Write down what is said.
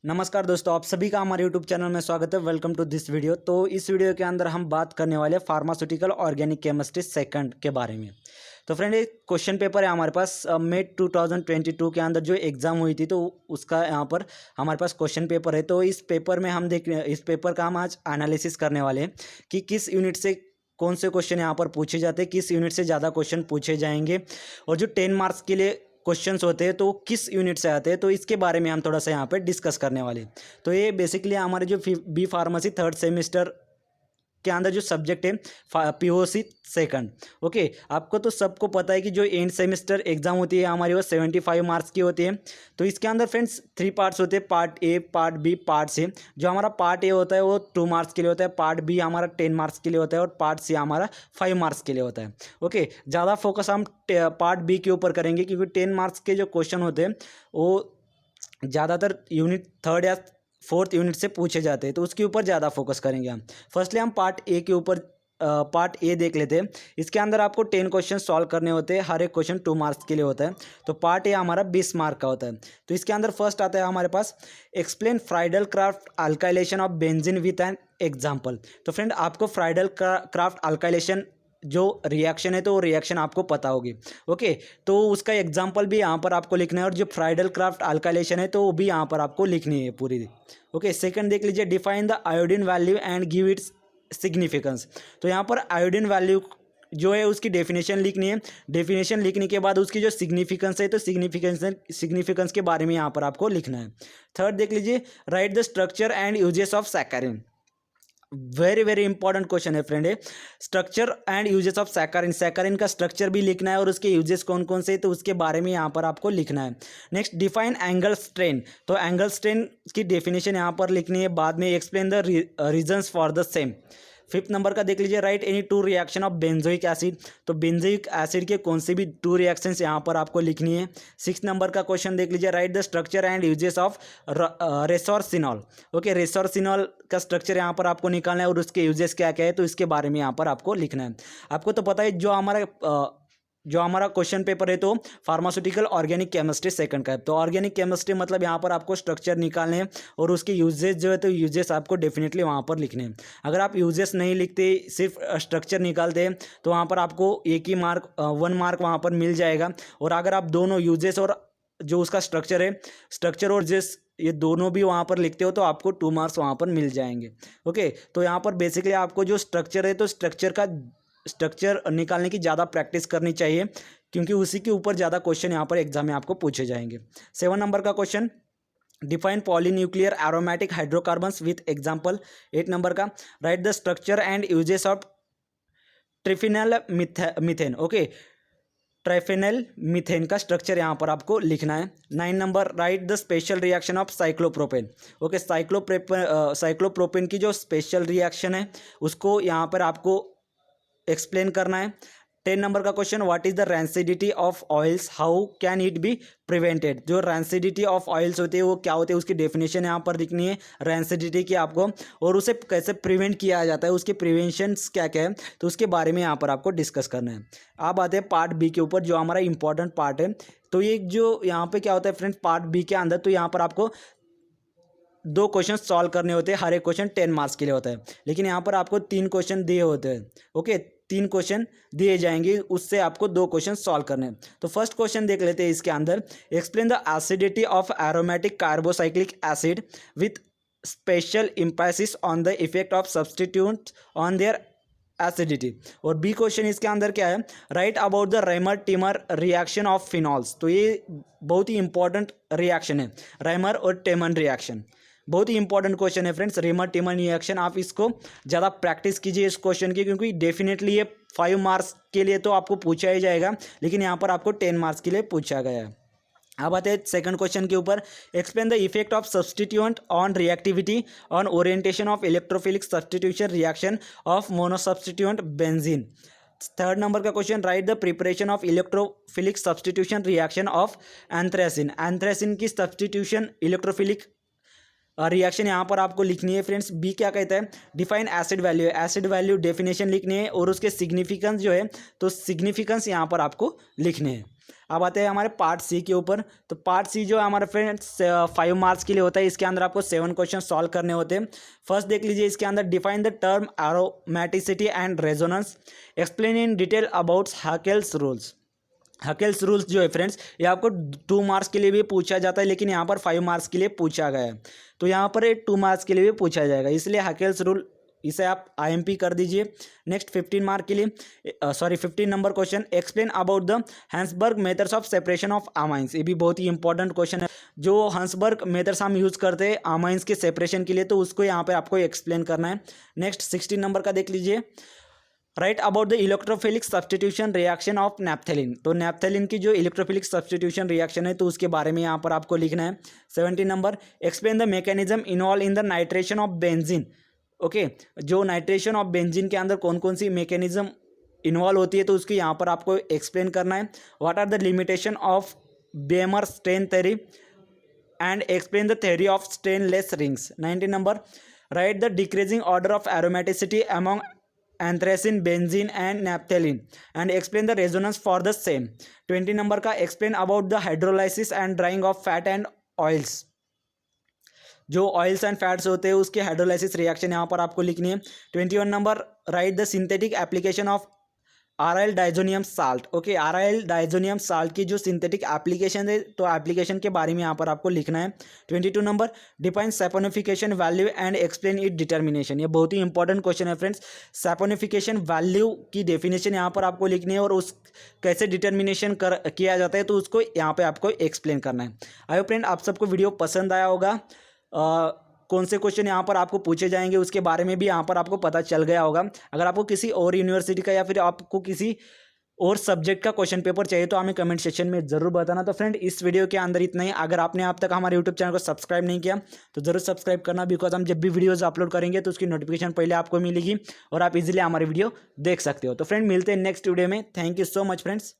नमस्कार दोस्तों, आप सभी का हमारे यूट्यूब चैनल में स्वागत है। Welcome to this video. तो इस वीडियो के अंदर हम बात करने वाले हैं फार्मास्यूटिकल ऑर्गेनिक केमिस्ट्री सेकंड के बारे में। तो फ्रेंड, एक क्वेश्चन पेपर है हमारे पास मई 2022 के अंदर जो एग्ज़ाम हुई थी, तो उसका यहाँ पर हमारे पास क्वेश्चन पेपर है। तो इस पेपर में इस पेपर का हम आज एनालिसिस करने वाले हैं कि किस यूनिट से कौन से क्वेश्चन यहाँ पर पूछे जाते हैं, किस यूनिट से ज़्यादा क्वेश्चन पूछे जाएंगे, और जो 10 मार्क्स के लिए क्वेश्चंस होते हैं तो वो किस यूनिट से आते हैं, तो इसके बारे में हम थोड़ा सा यहाँ पे डिस्कस करने वाले हैं। तो ये बेसिकली हमारे जो बी फार्मेसी थर्ड सेमेस्टर के अंदर जो सब्जेक्ट है पीओसी सेकंड। ओके, आपको तो सबको पता है कि जो एंड सेमेस्टर एग्जाम होती है हमारी वो 75 मार्क्स की होती है। तो इसके अंदर फ्रेंड्स 3 पार्ट्स होते हैं, part A, part B, part C. जो हमारा पार्ट ए होता है वो 2 मार्क्स के लिए होता है, पार्ट बी हमारा 10 मार्क्स के लिए होता है, और पार्ट सी हमारा 5 मार्क्स के लिए होता है। ओके, ज़्यादा फोकस हम पार्ट बी के ऊपर करेंगे क्योंकि 10 मार्क्स के जो क्वेश्चन होते हैं वो ज़्यादातर यूनिट थर्ड या फोर्थ यूनिट से पूछे जाते हैं, तो उसके ऊपर ज़्यादा फोकस करेंगे हम। फर्स्टली हम पार्ट ए के ऊपर पार्ट ए देख लेते हैं। इसके अंदर आपको 10 क्वेश्चन सॉल्व करने होते हैं, हर एक क्वेश्चन 2 मार्क्स के लिए होता है। तो पार्ट ए हमारा 20 मार्क का होता है। तो इसके अंदर फर्स्ट आता है हमारे पास explain Friedel Crafts alkylation of benzene with an example. तो फ्रेंड, आपको फ्राइडल क्राफ्ट अल्काइलेशन जो रिएक्शन है तो वो रिएक्शन आपको पता होगी। ओके, तो उसका एग्जाम्पल भी यहाँ पर आपको लिखना है, और जो फ्राइडल क्राफ्ट अल्काइलेशन है तो वो भी यहाँ पर आपको लिखनी है पूरी। ओके, सेकंड देख लीजिए, define the iodine value and give its significance. तो यहाँ पर आयोडीन वैल्यू जो है उसकी डेफिनेशन लिखनी है। डेफिनेशन लिखने के बाद उसकी जो सिग्निफिकेंस है तो सिग्निफिकेंस के बारे में यहाँ पर आपको लिखना है। थर्ड देख लीजिए, write the structure and uses of saccharin. Very very important question है friend, structure and uses of saccharin. Saccharin का स्ट्रक्चर भी लिखना है और उसके यूजेस कौन कौन से, तो उसके बारे में यहाँ पर आपको लिखना है। Next, define angle strain. तो एंगल स्ट्रेन की डेफिनेशन यहाँ पर लिखनी है, बाद में explain the reasons for the same. Fifth number का देख लीजिए, right any 2 reaction of benzoic acid. तो बेंजोइक एसिड के कौन से भी 2 रिएक्शंस यहाँ पर आपको लिखनी है। 6 नंबर का क्वेश्चन देख लीजिए, write the structure and uses of resorcinol. Okay, resorcinol का स्ट्रक्चर यहाँ पर आपको निकालना है और उसके यूजेस क्या क्या है, तो इसके बारे में यहाँ पर आपको लिखना है। आपको तो पता है जो हमारा क्वेश्चन पेपर है तो फार्मास्यूटिकल ऑर्गेनिक केमिस्ट्री सेकंड का है। तो ऑर्गेनिक केमिस्ट्री मतलब यहाँ पर आपको स्ट्रक्चर निकालने हैं और उसके यूजेस जो है तो यूजेस आपको डेफिनेटली वहाँ पर लिखने हैं। अगर आप यूजेस नहीं लिखते, सिर्फ स्ट्रक्चर निकालते हैं, तो वहाँ पर आपको एक ही मार्क 1 मार्क वहाँ पर मिल जाएगा। और अगर आप दोनों यूजेस और जो उसका स्ट्रक्चर है, स्ट्रक्चर और जिस ये दोनों भी वहाँ पर लिखते हो तो आपको 2 मार्क्स वहाँ पर मिल जाएंगे। ओके, तो यहाँ पर बेसिकली आपको जो स्ट्रक्चर है तो स्ट्रक्चर निकालने की ज़्यादा प्रैक्टिस करनी चाहिए, क्योंकि उसी के ऊपर ज़्यादा क्वेश्चन यहाँ पर एग्जाम में आपको पूछे जाएंगे। 7 नंबर का question, define polynuclear aromatic hydrocarbons with example. 8 number का, write the structure and uses of triphenyl methane. Okay, triphenyl methane का स्ट्रक्चर यहाँ पर आपको लिखना है। 9 number, write the special reaction of cyclopropane. Okay, cyclopropane की जो स्पेशल रिएक्शन है उसको यहाँ पर आपको एक्सप्लेन करना है। 10 नंबर का question, what is the rancidity of oils, how can it be prevented. जो रैंसिडिटी ऑफ ऑयल्स होते हैं वो क्या होते हैं, उसकी डेफिनेशन यहाँ पर लिखनी है रैंसिडिटी की आपको, और उसे कैसे प्रिवेंट किया जाता है, उसके प्रिवेंशंस क्या क्या है, तो उसके बारे में यहाँ पर आपको डिस्कस करना है। अब आते हैं पार्ट बी के ऊपर, जो हमारा इंपॉर्टेंट पार्ट है। तो ये जो यहाँ पे क्या होता है फ्रेंड्स, पार्ट बी के अंदर तो यहाँ पर आपको 2 क्वेश्चन सॉल्व करने होते हैं, हर एक क्वेश्चन 10 मार्क्स के लिए होता है, लेकिन यहाँ पर आपको 3 क्वेश्चन दिए होते हैं। ओके, 3 क्वेश्चन दिए जाएंगे, उससे आपको 2 क्वेश्चन सॉल्व करने हैं। तो फर्स्ट क्वेश्चन देख लेते हैं इसके अंदर, explain the acidity of aromatic carboxylic acid with special emphasis on the effect of substitute on their acidity. और बी क्वेश्चन इसके अंदर क्या है, write about the Reimer Tiemann reaction of phenols. तो ये बहुत ही इंपॉर्टेंट रिएक्शन है, रेमर और टेमन रिएक्शन, बहुत ही इंपॉर्टेंट क्वेश्चन है फ्रेंड्स, रेमर टिमन रिएक्शन। आप इसको ज़्यादा प्रैक्टिस कीजिए इस क्वेश्चन की, क्योंकि डेफिनेटली ये 5 मार्क्स के लिए तो आपको पूछा ही जाएगा, लेकिन यहाँ पर आपको 10 मार्क्स के लिए पूछा गया है। अब आते हैं सेकंड क्वेश्चन के ऊपर, explain the effect of substituent on reactivity on orientation of electrophilic substitution reaction of monosubstituent benzene. Third number का question, write the preparation of electrophilic substitution reaction of anthracene. Anthracene की substitution electrophilic reaction यहाँ पर आपको लिखनी है friends. B क्या कहता है, define acid value. Acid value definition लिखनी है और उसके सिग्निफिकेंस जो है तो सिग्निफिकेंस यहाँ पर आपको लिखने हैं। अब आते हैं हमारे पार्ट सी के ऊपर। तो पार्ट सी जो है हमारे फ्रेंड्स 5 मार्क्स के लिए होता है। इसके अंदर आपको 7 क्वेश्चन सॉल्व करने होते हैं। फर्स्ट देख लीजिए, इसके अंदर define the term aromaticity and resonance, explain in detail about Huckel's rules. Huckel's rules जो है फ्रेंड्स, ये आपको 2 मार्क्स के लिए भी पूछा जाता है, लेकिन यहाँ पर 5 मार्क्स के लिए पूछा गया है। तो यहाँ पर 2 मार्क्स के लिए भी पूछा जाएगा, इसलिए हाकेल्स रूल इसे आप IMP कर दीजिए। नेक्स्ट 15 मार्क के लिए 15 number question, explain about the Hinsberg methods of separation of amines. ये भी बहुत ही इंपॉर्टेंट क्वेश्चन है। जो हंसबर्ग मेथड्स हम यूज़ करते हैं अमाइंस के सेपरेशन के लिए, तो उसको यहाँ पर आपको एक्सप्लेन करना है। नेक्स्ट 16 नंबर का देख लीजिए, write about the electrophilic substitution reaction of naphthalene. तो नैप्थेलिन की जो इलेक्ट्रोफिलिक सब्सटीट्यूशन रिएक्शन है, तो उसके बारे में यहाँ पर आपको लिखना है। 17 number, explain the mechanism involve in the nitration of benzene. Okay, जो नाइट्रेशन ऑफ बेंजीन के अंदर कौन कौन सी मैकेनिज्म इन्वॉल्व होती है, तो उसकी यहाँ पर आपको एक्सप्लेन करना है। What are the limitation of Baeyer strain theory and explain the theory of strainless rings. 19 number, write the decreasing order of aromaticity among anthracene, benzene and naphthalene and explain the resonance for the same. 20 number का, explain about the hydrolysis and drying of fat and oils. जो oils and fats होते हैं उसके hydrolysis reaction यहाँ पर आपको लिखनी है। 21 number, write the synthetic application of aryl diazonium salt. Okay, aryl diazonium salt की जो सिंथेटिक एप्लीकेशन है, तो एप्लीकेशन के बारे में यहाँ पर आपको लिखना है। 22 number, define saponification value and explain it determination. ये बहुत ही इंपॉर्टेंट क्वेश्चन है फ्रेंड्स। सैपोनिफिकेशन वैल्यू की डेफिनेशन यहाँ पर आपको लिखनी है और उस कैसे डिटर्मिनेशन किया जाता है, तो उसको यहाँ पर आपको एक्सप्लेन करना है। आई होप फ्रेंड आप सबको वीडियो पसंद आया होगा। कौन से क्वेश्चन यहाँ पर आपको पूछे जाएंगे उसके बारे में भी यहाँ पर आपको पता चल गया होगा। अगर आपको किसी और यूनिवर्सिटी का या फिर आपको किसी और सब्जेक्ट का क्वेश्चन पेपर चाहिए तो हमें कमेंट सेक्शन में ज़रूर बताना। तो फ्रेंड इस वीडियो के अंदर इतना ही। अगर आपने अब तक हमारे यूट्यूब चैनल को सब्सक्राइब नहीं किया तो ज़रूर सब्सक्राइब करना, बिकॉज हम जब भी वीडियोज़ अपलोड करेंगे तो उसकी नोटिफिकेशन पहले आपको मिलेगी और आप इजीली हमारी वीडियो देख सकते हो। तो फ्रेंड मिलते हैं नेक्स्ट वीडियो में। Thank you so much friends.